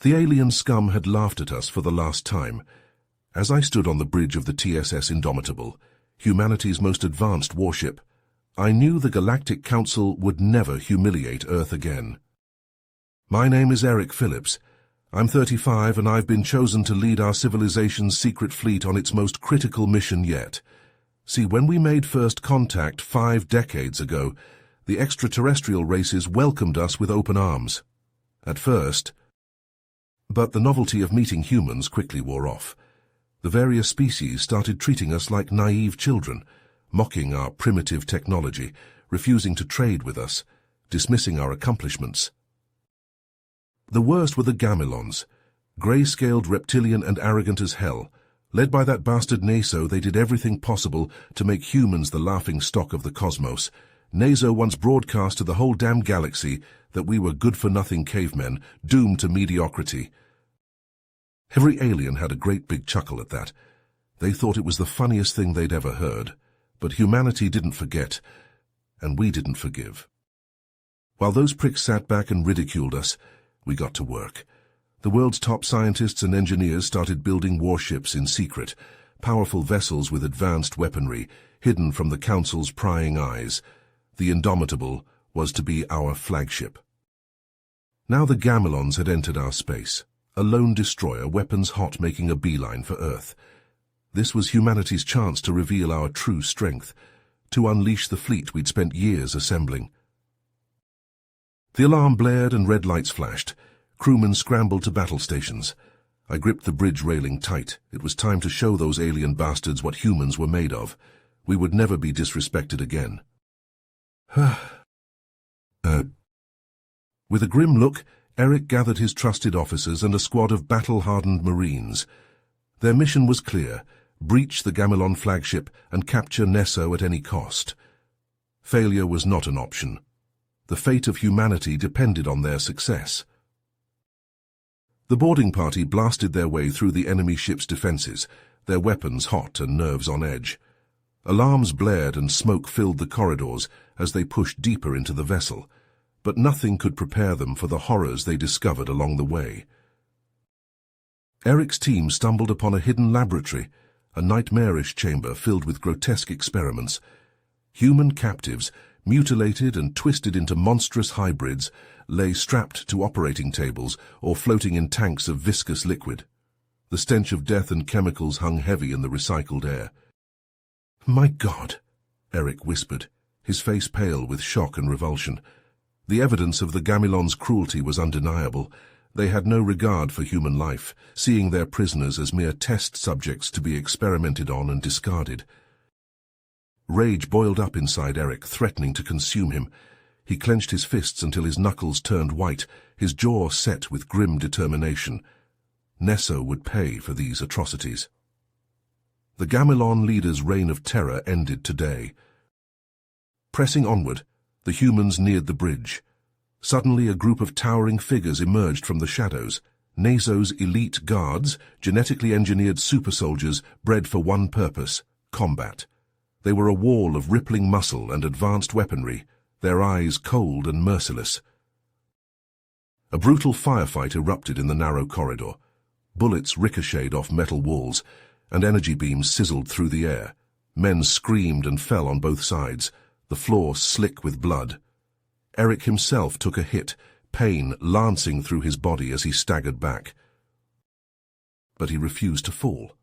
The alien scum had laughed at us for the last time. As I stood on the bridge of the TSS Indomitable, humanity's most advanced warship, I knew the Galactic Council would never humiliate Earth again. My name is Eric Phillips. I'm 35 and I've been chosen to lead our civilization's secret fleet on its most critical mission yet. See, when we made first contact 5 decades ago, the extraterrestrial races welcomed us with open arms. At first, but the novelty of meeting humans quickly wore off. The various species started treating us like naive children, mocking our primitive technology, refusing to trade with us, dismissing our accomplishments. The worst were the Gamilons, grey-scaled, reptilian and arrogant as hell. Led by that bastard Naso, they did everything possible to make humans the laughing-stock of the cosmos. Naso once broadcast to the whole damn galaxy that we were good-for-nothing cavemen, doomed to mediocrity. Every alien had a great big chuckle at that. They thought it was the funniest thing they'd ever heard. But humanity didn't forget, and we didn't forgive. While those pricks sat back and ridiculed us, we got to work. The world's top scientists and engineers started building warships in secret, powerful vessels with advanced weaponry, hidden from the Council's prying eyes. The Indomitable was to be our flagship. Now the Gamilons had entered our space, a lone destroyer, weapons hot, making a beeline for Earth. This was humanity's chance to reveal our true strength, to unleash the fleet we'd spent years assembling. The alarm blared and red lights flashed. Crewmen scrambled to battle stations. I gripped the bridge railing tight. It was time to show those alien bastards what humans were made of. We would never be disrespected again. With a grim look, Eric gathered his trusted officers and a squad of battle-hardened Marines. Their mission was clear: breach the Gamilon flagship and capture Nesso at any cost. Failure was not an option. The fate of humanity depended on their success. The boarding party blasted their way through the enemy ship's defenses, their weapons hot and nerves on edge. Alarms blared and smoke filled the corridors as they pushed deeper into the vessel, but nothing could prepare them for the horrors they discovered along the way. Eric's team stumbled upon a hidden laboratory, a nightmarish chamber filled with grotesque experiments. Human captives, mutilated and twisted into monstrous hybrids, lay strapped to operating tables or floating in tanks of viscous liquid. The stench of death and chemicals hung heavy in the recycled air. "My God," Eric whispered, his face pale with shock and revulsion. The evidence of the Gamilons' cruelty was undeniable. They had no regard for human life, seeing their prisoners as mere test subjects to be experimented on and discarded. Rage boiled up inside Eric, threatening to consume him. He clenched his fists until his knuckles turned white, his jaw set with grim determination. Nesso would pay for these atrocities. The Gamilon leader's reign of terror ended today. Pressing onward, the humans neared the bridge. Suddenly, a group of towering figures emerged from the shadows. Neso's elite guards, genetically engineered super soldiers bred for one purpose: combat. They were a wall of rippling muscle and advanced weaponry, their eyes cold and merciless. A brutal firefight erupted in the narrow corridor. Bullets ricocheted off metal walls, and energy beams sizzled through the air. Men screamed and fell on both sides, the floor slick with blood. Eric himself took a hit, pain lancing through his body as he staggered back. But he refused to fall.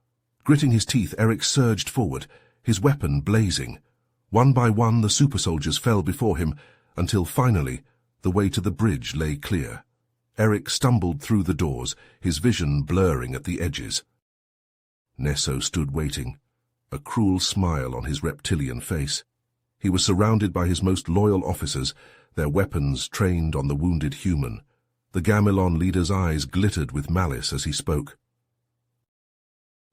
Gritting his teeth, Eric surged forward, his weapon blazing. One by one, the super soldiers fell before him, until finally, the way to the bridge lay clear. Eric stumbled through the doors, his vision blurring at the edges. Nesso stood waiting, a cruel smile on his reptilian face. He was surrounded by his most loyal officers, their weapons trained on the wounded human. The Gamilon leader's eyes glittered with malice as he spoke.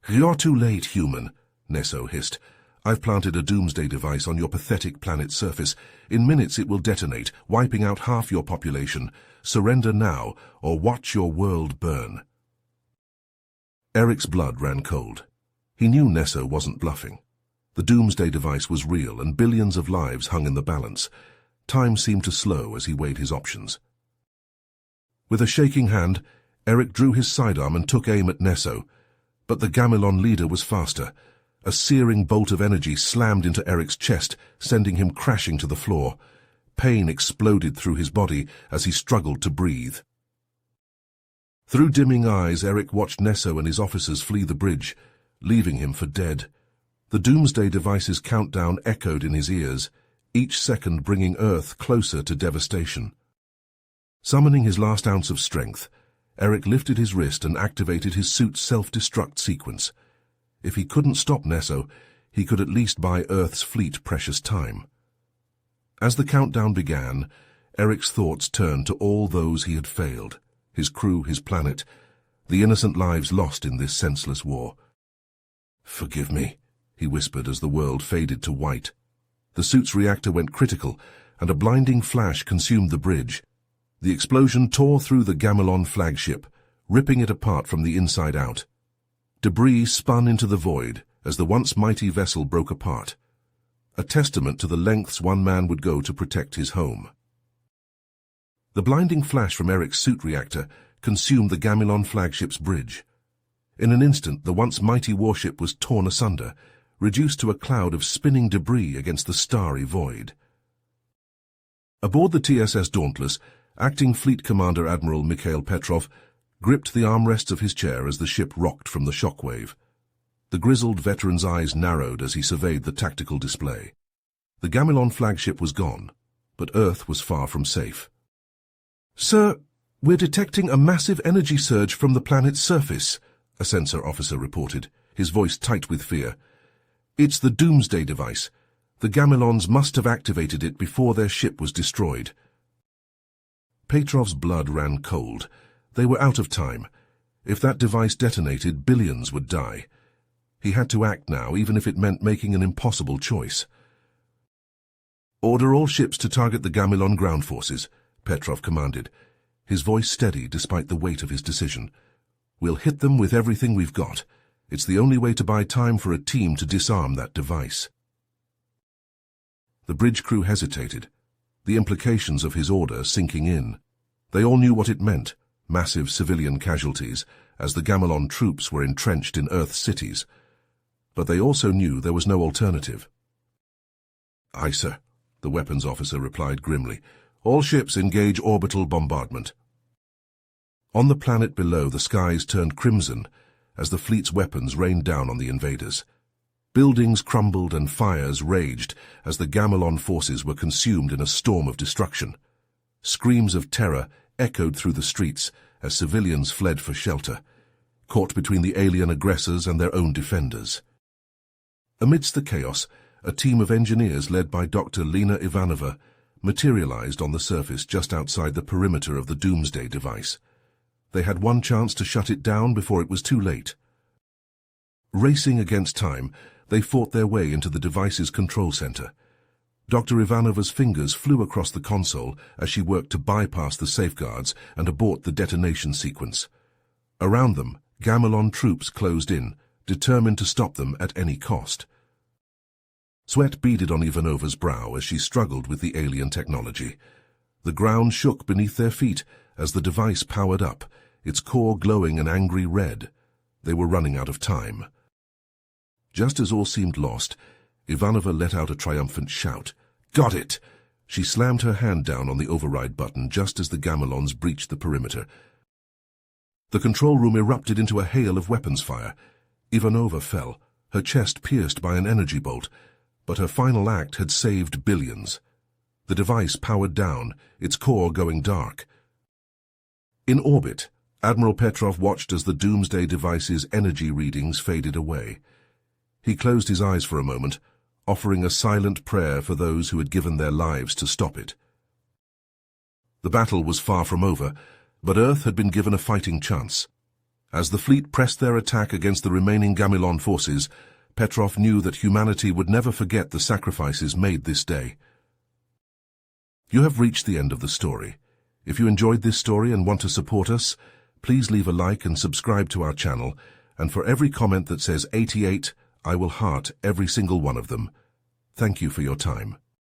"You're too late, human," Nesso hissed. "I've planted a doomsday device on your pathetic planet's surface. In minutes it will detonate, wiping out half your population. Surrender now, or watch your world burn." Eric's blood ran cold. He knew Nesso wasn't bluffing. The doomsday device was real, and billions of lives hung in the balance. Time seemed to slow as he weighed his options. With a shaking hand, Eric drew his sidearm and took aim at Nesso, but the Gamilon leader was faster. A searing bolt of energy slammed into Eric's chest, sending him crashing to the floor. Pain exploded through his body as he struggled to breathe. Through dimming eyes, Eric watched Nesso and his officers flee the bridge, leaving him for dead. The Doomsday Device's countdown echoed in his ears, each second bringing Earth closer to devastation. Summoning his last ounce of strength, Eric lifted his wrist and activated his suit's self-destruct sequence. If he couldn't stop Nesso, he could at least buy Earth's fleet precious time. As the countdown began, Eric's thoughts turned to all those he had failed, his crew, his planet, the innocent lives lost in this senseless war. "Forgive me," he whispered as the world faded to white. The suit's reactor went critical, and a blinding flash consumed the bridge. The explosion tore through the Gamilon flagship, ripping it apart from the inside out. Debris spun into the void as the once mighty vessel broke apart, a testament to the lengths one man would go to protect his home. The blinding flash from Eric's suit reactor consumed the Gamilon flagship's bridge. In an instant, the once mighty warship was torn asunder, reduced to a cloud of spinning debris against the starry void. Aboard the TSS Dauntless, Acting Fleet Commander Admiral Mikhail Petrov gripped the armrests of his chair as the ship rocked from the shockwave. The grizzled veteran's eyes narrowed as he surveyed the tactical display. The Gamilon flagship was gone, but Earth was far from safe. "Sir, we're detecting a massive energy surge from the planet's surface," a sensor officer reported, his voice tight with fear. "It's the Doomsday Device. The Gamilons must have activated it before their ship was destroyed." Petrov's blood ran cold. They were out of time. If that device detonated, billions would die. He had to act now, even if it meant making an impossible choice. "Order all ships to target the Gamilon ground forces," Petrov commanded, his voice steady despite the weight of his decision. "We'll hit them with everything we've got. It's the only way to buy time for a team to disarm that device." The bridge crew hesitated, the implications of his order sinking in. They all knew what it meant, massive civilian casualties, as the Gamilon troops were entrenched in Earth's cities. But they also knew there was no alternative. "Aye, sir," the weapons officer replied grimly. "All ships engage orbital bombardment." On the planet below, the skies turned crimson as the fleet's weapons rained down on the invaders. Buildings crumbled and fires raged as the Gamilon forces were consumed in a storm of destruction. Screams of terror echoed through the streets as civilians fled for shelter, caught between the alien aggressors and their own defenders. Amidst the chaos, a team of engineers led by Dr. Lena Ivanova materialized on the surface just outside the perimeter of the Doomsday Device. They had one chance to shut it down before it was too late. Racing against time, they fought their way into the device's control center. Dr. Ivanova's fingers flew across the console as she worked to bypass the safeguards and abort the detonation sequence. Around them, Gamilon troops closed in, determined to stop them at any cost. Sweat beaded on Ivanova's brow as she struggled with the alien technology. The ground shook beneath their feet as the device powered up, its core glowing an angry red. They were running out of time. Just as all seemed lost, Ivanova let out a triumphant shout. "Got it!" She slammed her hand down on the override button just as the Gamilons breached the perimeter. The control room erupted into a hail of weapons fire. Ivanova fell, her chest pierced by an energy bolt, but her final act had saved billions. The device powered down, its core going dark. In orbit, Admiral Petrov watched as the Doomsday Device's energy readings faded away. He closed his eyes for a moment, offering a silent prayer for those who had given their lives to stop it. The battle was far from over, but Earth had been given a fighting chance. As the fleet pressed their attack against the remaining Gamilon forces, Petrov knew that humanity would never forget the sacrifices made this day. You have reached the end of the story. If you enjoyed this story and want to support us, please leave a like and subscribe to our channel, and for every comment that says 88, I will heart every single one of them. Thank you for your time.